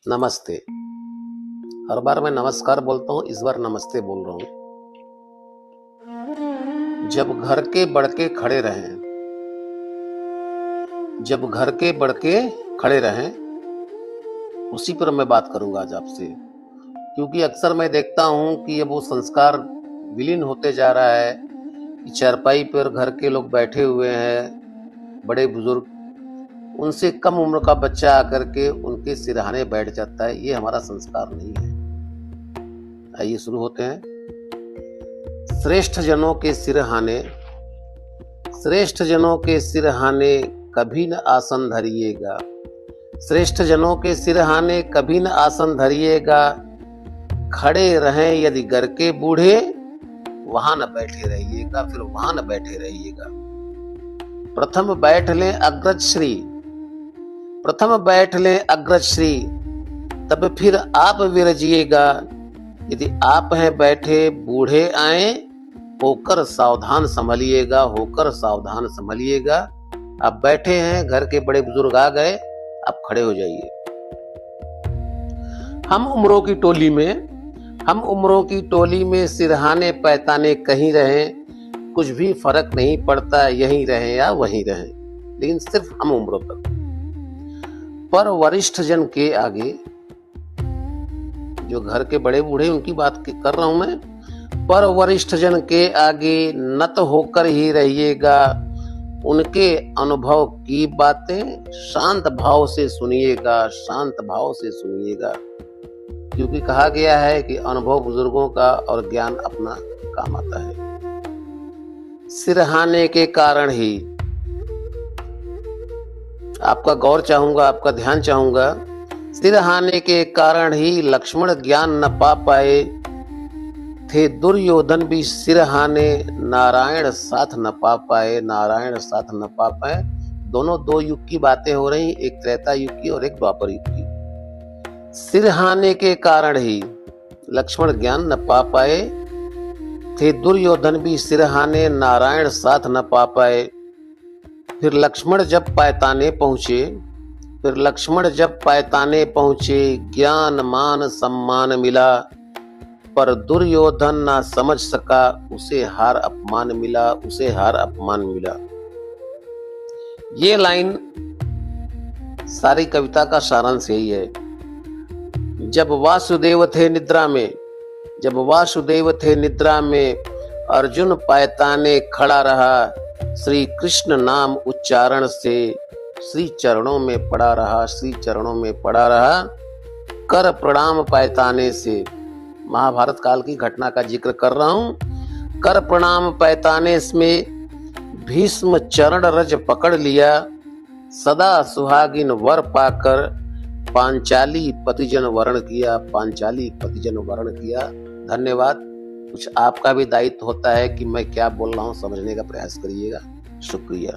नमस्ते। हर बार मैं नमस्कार बोलता हूँ, इस बार नमस्ते बोल रहा हूँ। जब घर के बड़के खड़े रहें, जब घर के बड़के खड़े रहें, उसी पर मैं बात करूंगा आज आपसे। क्योंकि अक्सर मैं देखता हूँ कि अब वो संस्कार विलीन होते जा रहा है कि चारपाई पर घर के लोग बैठे हुए हैं, बड़े बुजुर्ग, उनसे कम उम्र का बच्चा आकर के उनके सिरहाने बैठ जाता है। ये हमारा संस्कार नहीं है। आइए शुरू होते हैं। श्रेष्ठ जनों के सिरहाने, श्रेष्ठ जनों के सिरहाने कभी न आसन धरिएगा। श्रेष्ठ जनों के सिरहाने कभी न आसन धरिएगा। खड़े रहें यदि घर के बूढ़े, वहां न बैठे रहिएगा, फिर वहां न बैठे रहिएगा। प्रथम बैठ लें अग्रज श्री, प्रथम बैठ लें अग्रज श्री, तब फिर आप विरजिएगा। यदि आप हैं बैठे, बूढ़े आए, होकर सावधान संभलिएगा, होकर सावधान संभलिएगा। आप बैठे हैं, घर के बड़े बुजुर्ग आ गए, आप खड़े हो जाइए। हम उम्रों की टोली में, हम उम्रों की टोली में सिरहाने पैताने कहीं रहें, कुछ भी फर्क नहीं पड़ता, यहीं रहें या वहीं रहें, लेकिन सिर्फ हम उम्रों पर वरिष्ठ जन के आगे, जो घर के बड़े बूढ़े उनकी बात कर रहा हूं मैं, पर वरिष्ठ जन के आगे नत होकर ही रहिएगा। उनके अनुभव की बातें शांत भाव से सुनिएगा, शांत भाव से सुनिएगा। क्योंकि कहा गया है कि अनुभव बुजुर्गों का और ज्ञान अपना काम आता है। सिरहाने के कारण ही, आपका गौर चाहूंगा, आपका ध्यान चाहूंगा, सिरहाने के कारण ही लक्ष्मण ज्ञान न पा पाए थे, दुर्योधन भी सिरहाने नारायण साथ न पा पाए, नारायण साथ न पा पाए। दोनों दो युग की बातें हो रही, एक त्रेता युग की और एक द्वापर युग की। सिरहाने के कारण ही लक्ष्मण ज्ञान न पा पाए थे, दुर्योधन भी सिरहाने नारायण साथ न पा पाए। फिर लक्ष्मण जब पैताने पहुंचे, फिर लक्ष्मण जब पैताने पहुंचे, ज्ञान मान सम्मान मिला, पर दुर्योधन ना समझ सका, उसे हार अपमान मिला, उसे हार अपमान मिला। ये लाइन सारी कविता का सारांश यही है। जब वासुदेव थे निद्रा में, जब वासुदेव थे निद्रा में, अर्जुन पैताने खड़ा रहा, श्री कृष्ण नाम उच्चारण से श्री चरणों में पड़ा रहा, श्री चरणों में पड़ा रहा। कर प्रणाम पैताने से, महाभारत काल की घटना का जिक्र कर रहा हूं। कर प्रणाम पैताने में भीष्म चरण रज पकड़ लिया, सदा सुहागिन वर पाकर पांचाली पतिजन वर्ण किया, पांचाली पतिजन वर्ण किया। धन्यवाद। कुछ आपका भी दायित्व होता है कि मैं क्या बोल रहा हूं, समझने का प्रयास करिएगा। शुक्रिया।